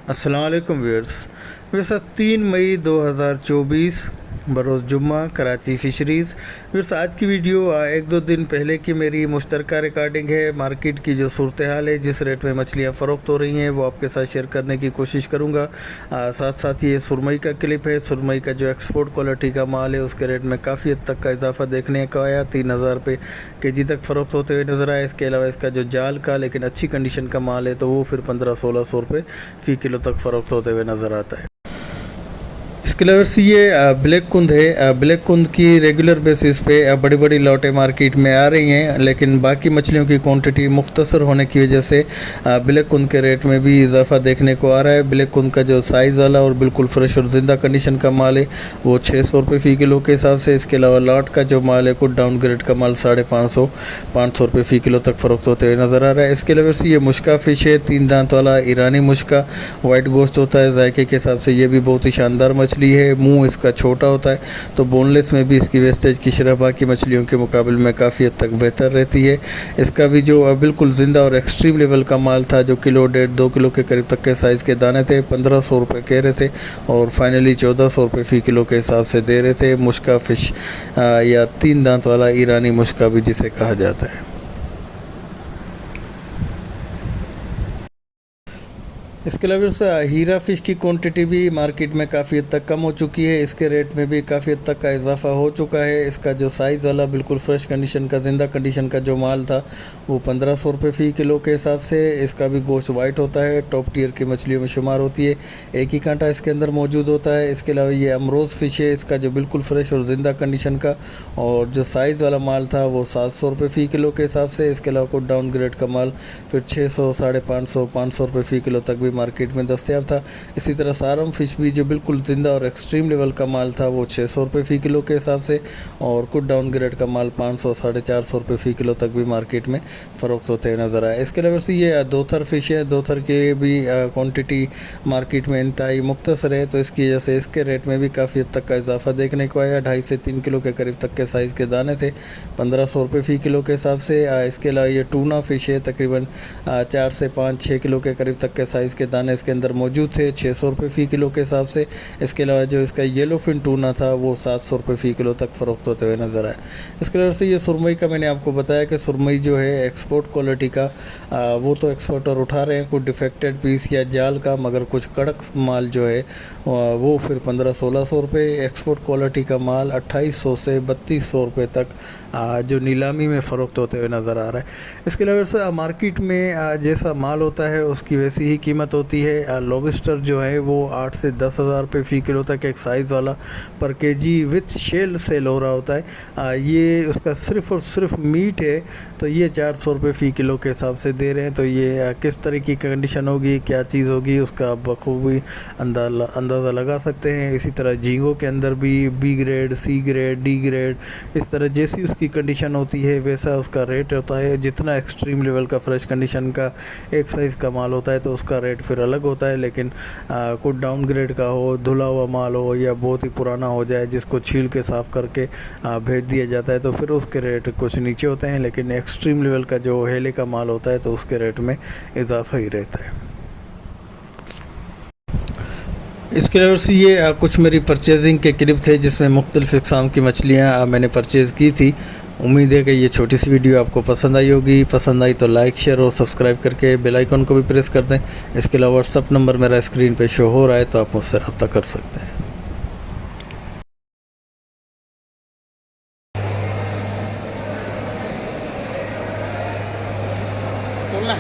अस्सलाम वालेकुम viewers. Viewers 3 मई 2024 बरोज़ जुम्मा कराची फ़िशरीज़। व्यूअर्स आज की वीडियो एक दो दिन पहले की मेरी मुश्तरका रिकॉर्डिंग है। मार्केट की जो सूरत हाल है, जिस रेट में मछलियाँ फ़रोख्त हो रही हैं, वो आपके साथ शेयर करने की कोशिश करूँगा। साथ साथ ये सुरमई का क्लिप है। सुरमई का जो एक्सपोर्ट क्वालिटी का माल है, उसके रेट में काफ़ी हद तक का इजाफा देखने को आया। 3000 रुपये केजी तक फ़रोख्त होते हुए नज़र आया। इसके अलावा इसका जो जाल का लेकिन अच्छी कंडीशन का माल है, तो वो फिर 1500-1600 रुपये फ़ी किलो तक फ़रोख्त होते हुए नज़र आता है। इसके अलावा ये ब्लैक कुंद है। ब्लैक कुंद की रेगुलर बेसिस पे बड़ी बड़ी लौटें मार्केट में आ रही हैं, लेकिन बाकी मछलियों की क्वांटिटी मुख्तसर होने की वजह से ब्लैक कुंद के रेट में भी इजाफा देखने को आ रहा है। ब्लैक कुंद का जो साइज़ वाला और बिल्कुल फ्रेश और ज़िंदा कंडीशन का माल है, वो 600 रुपये फ़ी किलो के हिसाब से। इसके अलावा लॉट का जो माल है, कुछ डाउन ग्रेड का माल 550 रुपये फ़ी किलो तक फ़रोख्त होते हुए नज़र आ रहा है। इसके अलावा ये मुश्का फ़िश है, 3 दांत वाला ईरानी मुश्का। वाइट गोश्त होता है, जायके के हिसाब से ये भी बहुत ही शानदार मछली है। मुंह इसका छोटा होता है, तो बोनलेस में भी इसकी वेस्टेज की शरह बाकी मछलियों के मुकाबले में काफ़ी हद तक बेहतर रहती है। इसका भी जो बिल्कुल ज़िंदा और एक्सट्रीम लेवल का माल था, जो किलो 1.5-2 किलो के करीब तक के साइज़ के दाने थे, 1500 रुपये कह रहे थे और फाइनली 1400 रुपये फ़ी किलो के हिसाब से दे रहे थे। मुश्का फ़िश या 3 दांत वाला ईरानी मुश्का भी जिसे कहा जाता है। इसके अलावा हीरा फ़िश की क्वांटिटी भी मार्केट में काफ़ी हद तक कम हो चुकी है। इसके रेट में भी काफ़ी हद तक का इजाफा हो चुका है। इसका जो साइज़ वाला बिल्कुल फ्रेश कंडीशन का ज़िंदा कंडीशन का जो माल था, वो 1500 रुपये फ़ी किलो के हिसाब से। इसका भी गोश्त वाइट होता है, टॉप टियर की मछलियों में शुमार होती है। एक ही कांटा इसके अंदर मौजूद होता है। इसके अलावा ये अमरोज़ फ़िश है। इसका जो बिल्कुल फ्रेश और ज़िंदा कंडीशन का और जो साइज़ वाला माल था, वो 700 रुपये फ़ी किलो के हिसाब से। इसके अलावा कुछ डाउन ग्रेड का माल फिर 600, 550 रुपये फ़ी किलो तक भी मार्केट में दस्तयाब था। इसी तरह सारम फ़िश भी जो बिल्कुल ज़िंदा और एक्सट्रीम लेवल का माल था, वो 600 रुपये फ़ी किलो के हिसाब से और कुछ डाउन ग्रेड का माल 500, 450 रुपये फ़ी किलो तक भी मार्केट में फ़रोख्त होते हुए नज़र आया। इसके अलावा ये दोथर फ़िश है। दोथर की भी क्वान्टिटी मार्केट में इंतहाई मुख्तसर है, तो इसकी वजह से इसके रेट में भी काफ़ी हद तक का इजाफा देखने को आया। 2.5 से 3 किलो के करीब तक के साइज़ के दाने थे, 1500 रुपये फ़ी किलो के हिसाब से। इसके अलावा ये टूना फ़िश है, तकरीबन 4 से 5-6 किलो के करीब तक के साइज़ के दाने इसके अंदर मौजूद थे, 600 रुपये फ़ी किलो के हिसाब से। इसके अलावा जो इसका येलो फिन टूना था, वो 700 रुपये फ़ी किलो तक फ़रोख्त होते हुए नज़र आया। इसके अलावा से ये सुरमई का मैंने आपको बताया कि सुरमई जो है एक्सपोर्ट क्वालिटी का, वो तो एक्सपोर्टर उठा रहे हैं कुछ डिफेक्टेड पीस या जाल का, मगर कुछ कड़क माल जो है वो फिर 1500-1600 रुपये। एक्सपोर्ट क्वालिटी का माल 2800 से 3200 रुपये तक जो नीलामी में फ़रोख्त होते हुए नज़र आ रहा है। इसके अलावा से मार्केट में जैसा माल होता है, उसकी वैसी ही कीमत होती है। लॉबस्टर जो है वो 8 से 10,000 रुपये फ़ी किलो तक एक साइज़ वाला पर केजी विथ शेल सेल हो रहा होता है। ये उसका सिर्फ़ और सिर्फ मीट है, तो ये 400 रुपये फ़ी किलो के हिसाब से दे रहे हैं। तो ये किस तरह की कंडीशन होगी, क्या चीज़ होगी, उसका बखूबी अंदाज़ा लगा सकते हैं। इसी तरह झींगों के अंदर भी B grade, C grade, D grade, इस तरह जैसी उसकी कंडीशन होती है वैसा उसका रेट होता है। जितना एक्सट्रीम लेवल का फ्रेश कंडीशन का एक साइज़ का माल होता है, तो उसका रेट फिर अलग होता है। लेकिन कुछ डाउन ग्रेड का हो, धुला हुआ माल हो या बहुत ही पुराना हो जाए, जिसको छील के साफ़ करके भेज दिया जाता है, तो फिर उसके रेट कुछ नीचे होते हैं। लेकिन एक्सट्रीम लेवल का जो हेले का माल होता है, तो उसके रेट में इजाफा ही रहता है। इसके अलावा से ये कुछ मेरी परचेजिंग के क्लिप थे, जिसमें मुख्तलिफ़ इक़साम की मछलियाँ मैंने परचेज़ की थी। उम्मीद है कि ये छोटी सी वीडियो आपको पसंद आई होगी। पसंद आई तो लाइक, शेयर और सब्सक्राइब करके बेल आइकन को भी प्रेस कर दें। इसके अलावा व्हाट्सअप नंबर मेरा स्क्रीन पे शो हो रहा है, तो आप मुझसे रब्ता कर सकते हैं। बोलना